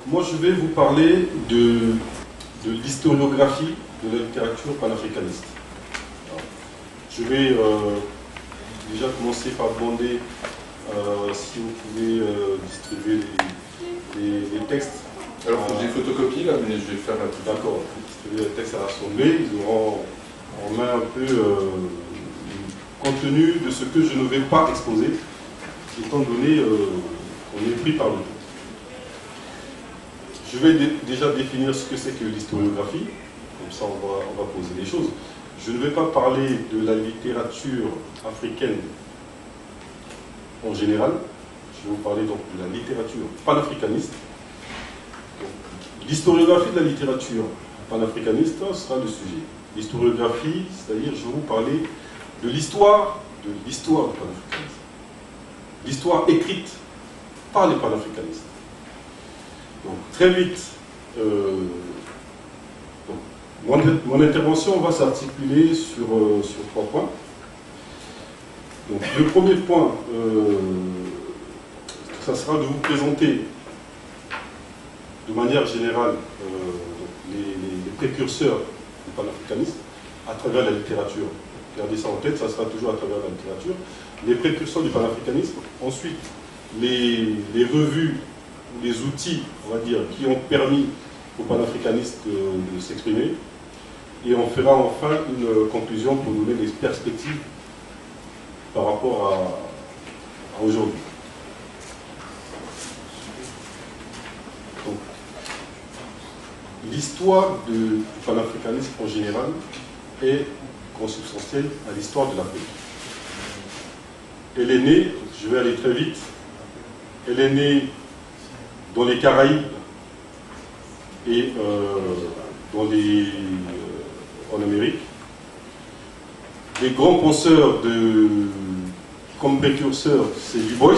moi je vais vous parler de l'historiographie de la littérature panafricaniste. Alors, je vais déjà commencer par demander si vous pouvez distribuer les textes. Alors, j'ai photocopie là, mais je vais faire la tout. D'accord, distribuer les textes à l'Assemblée. Ils auront en main un peu le contenu de ce que je ne vais pas exposer, étant donné qu'on est pris par le temps. Je vais déjà définir ce que c'est que l'historiographie, comme ça on va poser les choses. Je ne vais pas parler de la littérature africaine en général, je vais vous parler donc de la littérature panafricaniste. L'historiographie de la littérature panafricaniste sera le sujet. L'historiographie, c'est-à-dire je vais vous parler de l'histoire du panafricanisme. L'histoire écrite par les panafricanistes. Donc très vite, mon intervention va s'articuler sur 3 points. Donc, le premier point, ça sera de vous présenter de manière générale les précurseurs du panafricanisme à travers la littérature. Gardez ça en tête, ça sera toujours à travers la littérature. Les précurseurs du panafricanisme. Ensuite, les revues ou les outils, on va dire, qui ont permis aux panafricanistes de s'exprimer. Et on fera enfin une conclusion pour donner des perspectives par rapport à aujourd'hui. L'histoire du panafricanisme en général est consubstantielle à l'histoire de l'Afrique. Elle est née, je vais aller très vite, elle est née dans les Caraïbes et en Amérique. Les grands penseurs comme précurseurs, c'est Du Bois.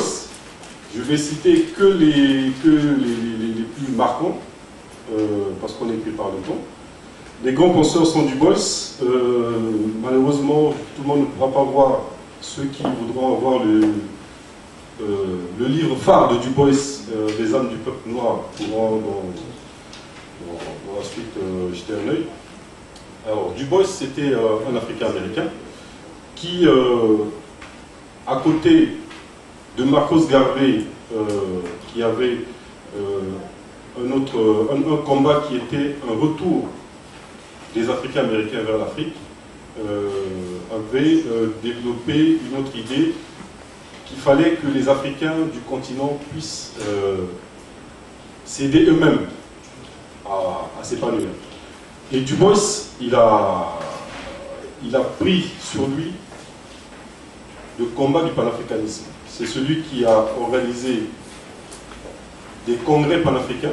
Je vais citer que les plus marquants, parce qu'on est pris par le temps. Les grands penseurs sont Du Bois. Malheureusement, tout le monde ne pourra pas voir. Ceux qui voudront avoir le livre phare de Du Bois, Les âmes du peuple noir, pourront dans la suite jeter un œil. Alors, Du Bois, c'était un Africain américain qui, à côté de Marcus Garvey, qui avait un combat qui était un retour des Africains américains vers l'Afrique, avait développé une autre idée qu'il fallait que les Africains du continent puissent s'aider eux-mêmes à s'épanouir. Et Du Bois, il a pris sur lui le combat du panafricanisme. C'est celui qui a organisé des congrès panafricains,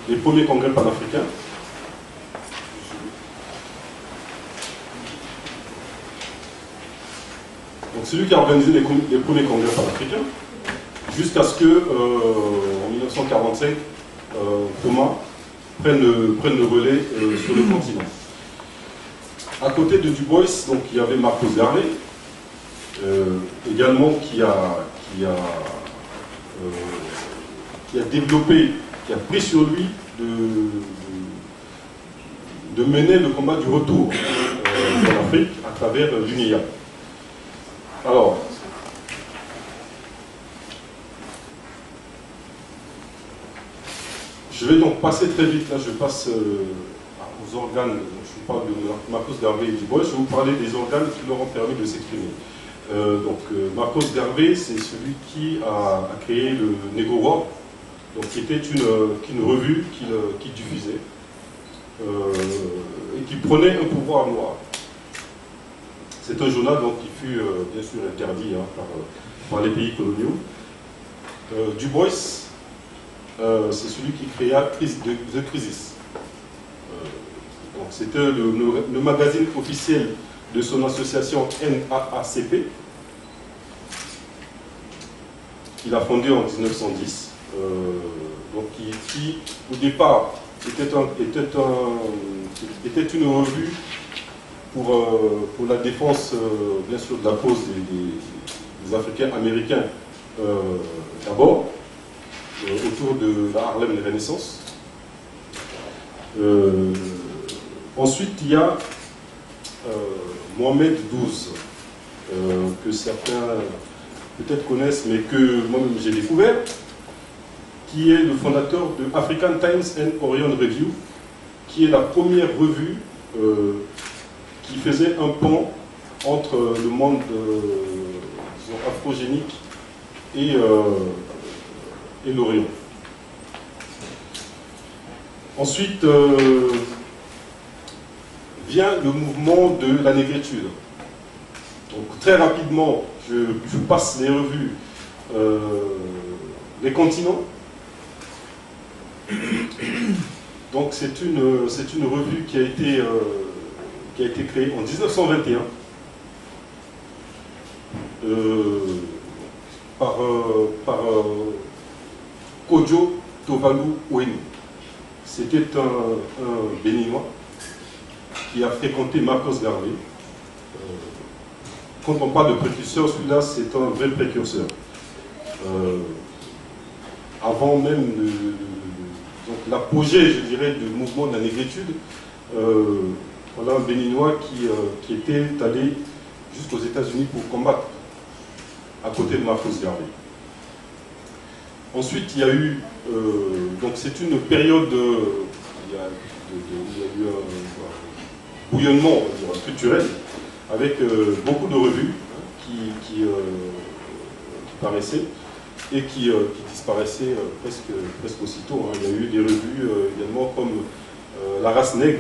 les premiers congrès panafricains. Donc celui qui a organisé les premiers congrès panafricains, jusqu'à ce que, en 1945, Thomas prenne le relais sur le continent. À côté de Du Bois, donc, il y avait Marcus Garvey, également qui a développé, qui a pris sur lui de mener le combat du retour en Afrique à travers l'UNIA. Alors, je vais donc passer très vite, là je passe aux organes, je parle de Marcus Garvey et Du Bois, je vais vous parler des organes qui leur ont permis de s'exprimer. Marcus Garvey, c'est celui qui a créé le Negro World, donc qui était une revue qui diffusait et qui prenait un pouvoir noir. C'est un journal donc, qui fut bien sûr interdit par les pays coloniaux. Du Bois, c'est celui qui créa The Crisis. C'était le magazine officiel de son association NAACP, qu'il a fondé en 1910, donc qui au départ était une revue pour la défense bien sûr de la cause des Africains américains d'abord, autour de la Harlem Renaissance. Ensuite, il y a Mohamed XII, que certains peut-être connaissent, mais que moi-même j'ai découvert, qui est le fondateur de African Times and Orion Review, qui est la première revue qui faisait un pont entre le monde disons, afrogénique et l'Orient. Ensuite vient le mouvement de la négritude. Donc très rapidement, je passe les revues, les continents. Donc c'est une revue qui a été créée en 1921 par Kojo Tovalu Oueni. C'était un Béninois qui a fréquenté Marcos Garvey. Quand on parle de précurseur, celui-là c'est un vrai précurseur. Avant même l'apogée, je dirais, du mouvement de la négritude, voilà un Béninois qui était allé jusqu'aux États-Unis pour combattre à côté de Marcos Garvey. Ensuite, il y a eu, donc c'est une période, il y a eu un bouillonnement, on va dire, culturel, avec beaucoup de revues qui paraissaient et qui disparaissaient presque aussitôt. Il y a eu des revues également comme La race nègre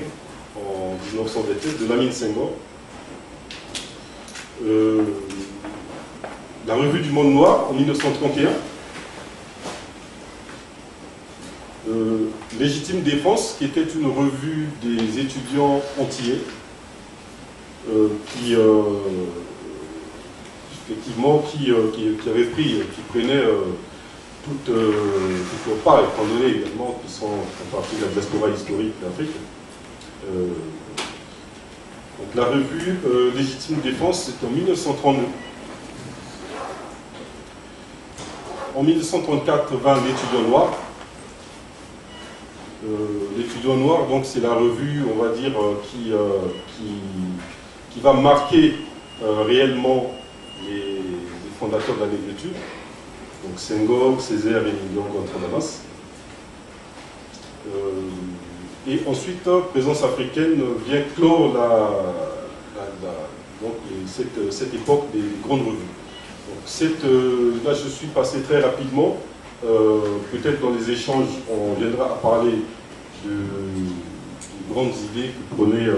en 1927 de Lamine Senghor, la revue du Monde Noir en 1931, Légitime Défense, qui était une revue des étudiants antillais, effectivement, qui avait pris, qui prenait toute leur part, étant donné également qu'ils font partie de la diaspora historique d'Afrique. Donc la revue Légitime Défense, c'est en 1932. En 1934, vint l'étudiant noir. L'étudiant noir, donc c'est la revue, on va dire, qui va marquer réellement les fondateurs de la négritude. Donc Senghor, Césaire et Diongo Damas. Et ensuite, Présence africaine vient clore donc cette époque des grandes revues. Donc là, je suis passé très rapidement. Peut-être dans les échanges, on viendra à parler de grandes idées que prenaient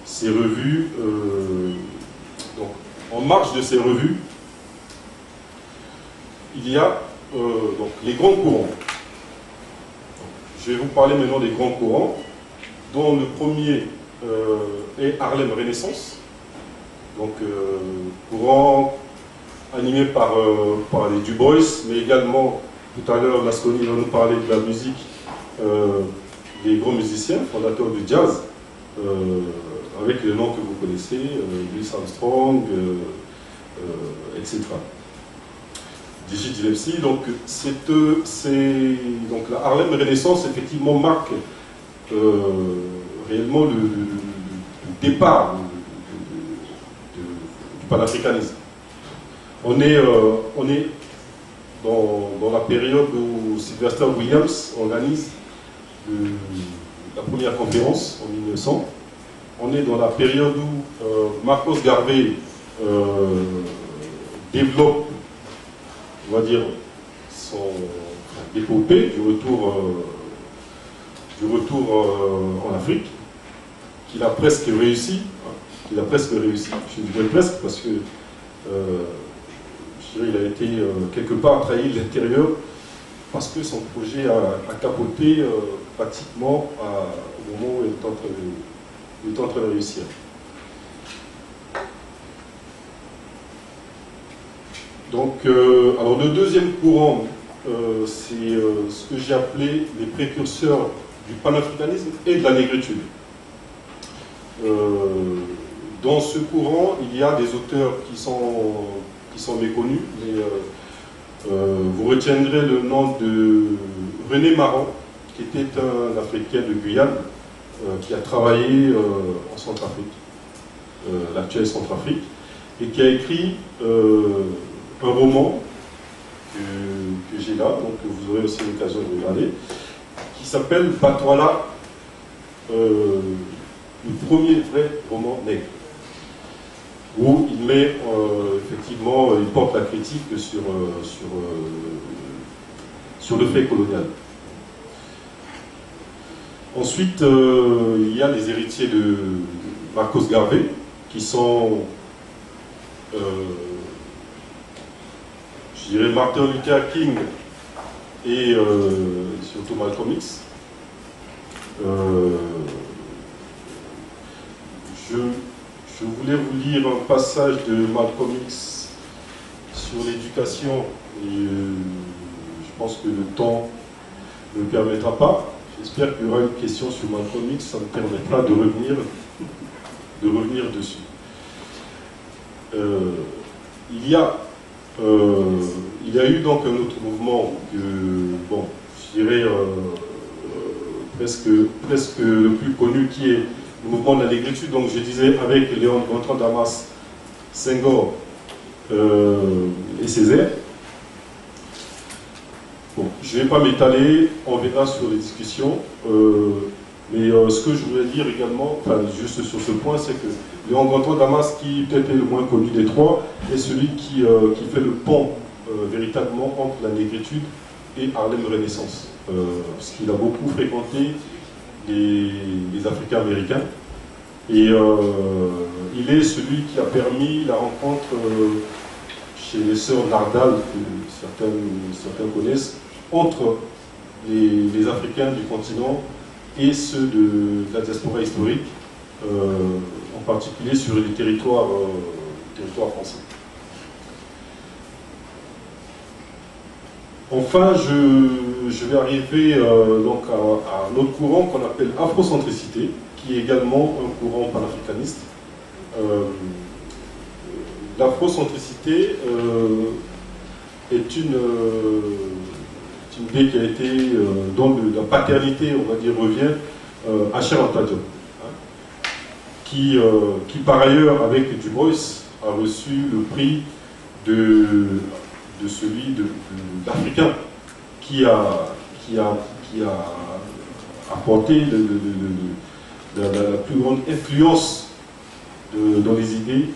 ces revues. Donc, en marge de ces revues, il y a donc, les grands courants. Je vais vous parler maintenant des grands courants, dont le premier est Harlem Renaissance. Donc, courant animé par les Du Bois, mais également, tout à l'heure, Lasconi va nous parler de la musique des grands musiciens, fondateurs du jazz, avec les noms que vous connaissez, Louis Armstrong, etc. Dizzy Gillespie, donc la Harlem Renaissance, effectivement, marque réellement le départ du panafricanisme. On est dans la période où Sylvester Williams organise la première conférence en 1900. On est dans la période où Marcos Garvey développe, on va dire, son épopée du retour en Afrique, qu'il a presque réussi. Je dirais presque parce que je dirais, il a été quelque part trahi de l'intérieur parce que son projet a capoté pratiquement au moment où il est en train de réussir. Donc, alors le deuxième courant, c'est ce que j'ai appelé les précurseurs du panafricanisme et de la négritude. Dans ce courant, il y a des auteurs qui sont qui sont méconnus, mais vous retiendrez le nom de René Marant, qui était un Africain de Guyane, qui a travaillé en Centrafrique, l'actuelle Centrafrique, et qui a écrit un roman que j'ai là, donc que vous aurez aussi l'occasion de regarder, qui s'appelle Batouala, le premier vrai roman nègre, où il met effectivement, il porte la critique sur le fait colonial. Ensuite, il y a les héritiers de Marcos Garvey, qui sont, je dirais, Martin Luther King et surtout Malcolm X. Je voulais vous lire un passage de Malcolm X sur l'éducation, et je pense que le temps ne le permettra pas. J'espère qu'il y aura une question sur Malcolm X, ça me permettra de revenir dessus. Il y a eu donc un autre mouvement que, bon, je dirais presque le plus connu, qui est le mouvement de la négritude. Donc je disais, avec Léon Gontran Damas, Senghor et Césaire. Bon, je ne vais pas m'étaler, on verra sur les discussions, mais ce que je voulais dire également, enfin juste sur ce point, c'est que Léon Gontran Damas, qui peut-être est le moins connu des trois, est celui qui fait le pont véritablement entre la négritude et Harlem Renaissance, parce qu'il a beaucoup fréquenté les Africains américains, et il est celui qui a permis la rencontre chez les sœurs Nardal, que certains connaissent, entre les Africains du continent et ceux de la diaspora historique, en particulier sur les territoires français. Enfin, je vais arriver donc à un autre courant qu'on appelle afrocentricité, qui est également un courant panafricaniste. L'afrocentricité est une idée qui a été, dont la paternité, on va dire, revient à Cheikh Anta Diop, hein, qui par ailleurs, avec Du Bois, a reçu le prix de celui d'Africain qui a apporté la plus grande influence dans les idées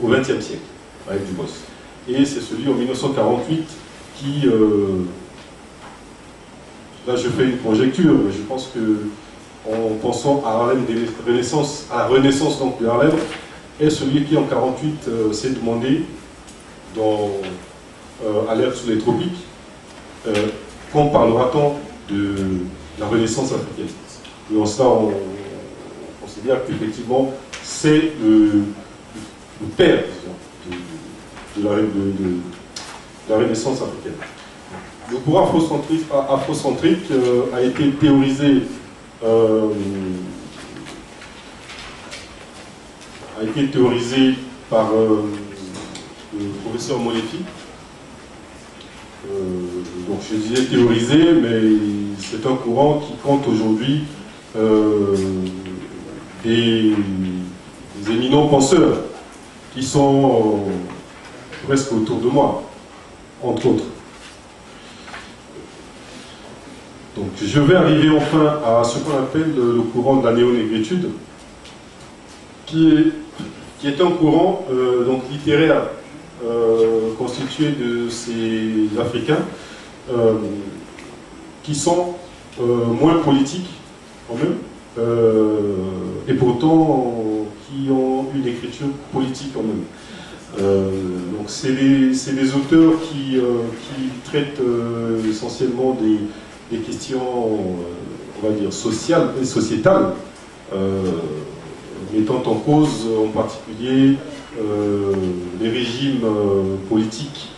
au XXe siècle, avec Du Bois. Et c'est celui en 1948 qui, là je fais une conjecture, mais je pense que, en pensant à Harlem Renaissance, à la Renaissance donc de Harlem, est celui qui en 1948 s'est demandé à l'ère sous les tropiques, quand parlera-t-on de la Renaissance africaine. Et en cela, on considère qu'effectivement, c'est le père de la Renaissance africaine. Le courant afrocentrique a été théorisé par le professeur Molefi. Donc je disais théorisé, mais c'est un courant qui compte aujourd'hui des éminents penseurs qui sont presque autour de moi, entre autres. Donc je vais arriver enfin à ce qu'on appelle le courant de la néonégritude, qui est un courant donc littéraire constitué de ces Africains qui sont moins politiques quand même, et pourtant qui ont une écriture politique quand même. Donc c'est des auteurs qui traitent essentiellement des questions, on va dire, sociales et sociétales, mettant en cause en particulier les régimes politiques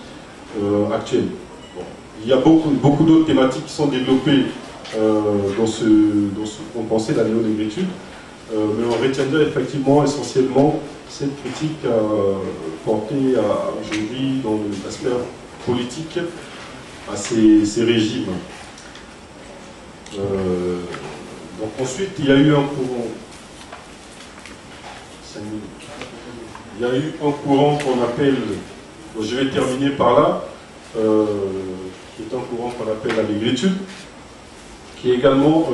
actuels. Bon. Il y a beaucoup d'autres thématiques qui sont développées dans ce qu'on pensait la néonégritude, mais on retiendrait effectivement essentiellement cette critique portée aujourd'hui dans l'aspect politique à ces régimes. Donc ensuite, il y a eu un courant. 5 minutes. Il y a eu un courant qu'on appelle, je vais terminer par là, qui est un courant qu'on appelle la négritude, qui est également,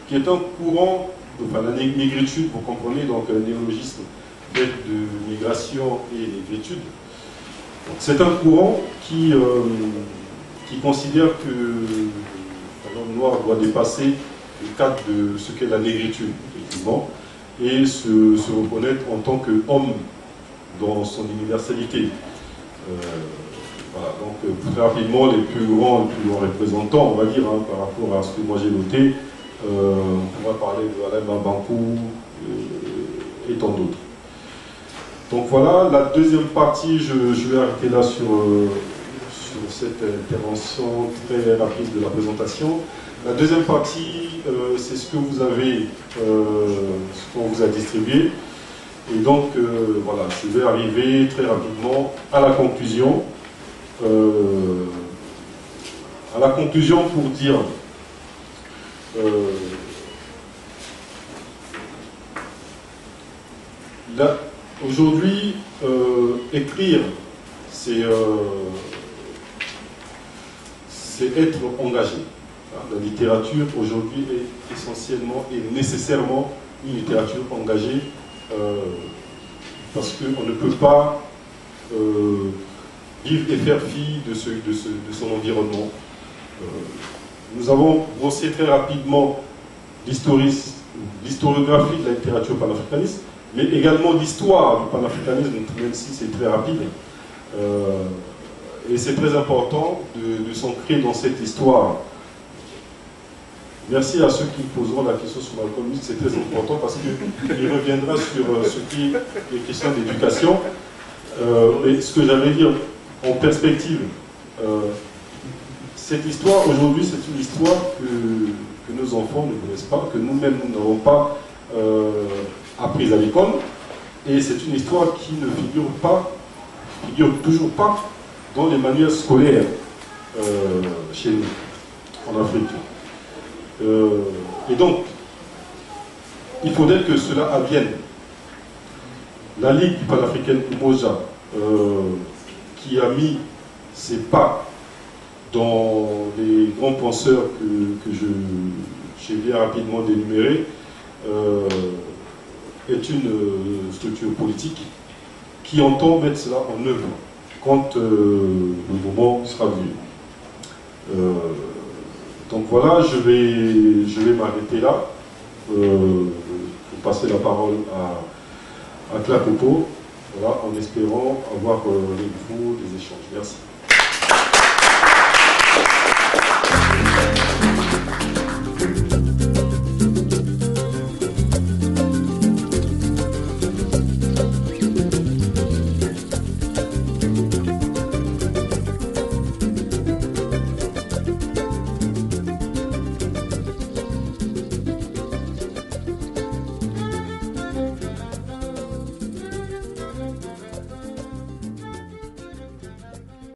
qui est un courant, la négritude, vous comprenez, donc un néologisme fait de migration et négritude. C'est un courant qui considère que l'homme noir doit dépasser le cadre de ce qu'est la négritude, effectivement, et se reconnaître en tant qu'homme dans son universalité. Voilà, donc très rapidement, les plus grands représentants, on va dire, par rapport à ce que moi j'ai noté, on pourra parler de Alain Bankou et tant d'autres. Donc voilà, la deuxième partie, je vais arrêter là sur cette intervention très rapide de la présentation. La deuxième partie, c'est ce que vous avez, ce qu'on vous a distribué. Et donc, voilà, je vais arriver très rapidement à la conclusion. Pour dire aujourd'hui, écrire, c'est être engagé. La littérature aujourd'hui est essentiellement et nécessairement une littérature engagée parce qu'on ne peut pas vivre et faire fi de son environnement. Nous avons brossé très rapidement l'historiographie de la littérature panafricaniste, mais également l'histoire du panafricanisme, même si c'est très rapide. Et c'est très important de s'ancrer dans cette histoire. Merci à ceux qui poseront la question sur Malcolm X, c'est très important parce qu'il reviendra sur ce qui est question d'éducation. Mais ce que j'allais dire en perspective, cette histoire aujourd'hui, c'est une histoire que nos enfants ne connaissent pas, que nous-mêmes nous n'avons pas apprise à l'école, et c'est une histoire qui ne figure toujours pas dans les manuels scolaires chez nous, en Afrique. Et donc, il faudrait que cela advienne. La Ligue panafricaine Umoja, qui a mis ses pas dans les grands penseurs que j'ai bien rapidement dénumérés, est une structure politique qui entend mettre cela en œuvre quand le moment sera venu. Donc voilà, je vais m'arrêter là pour passer la parole à Clapopo, voilà, en espérant avoir avec vous des échanges. Merci.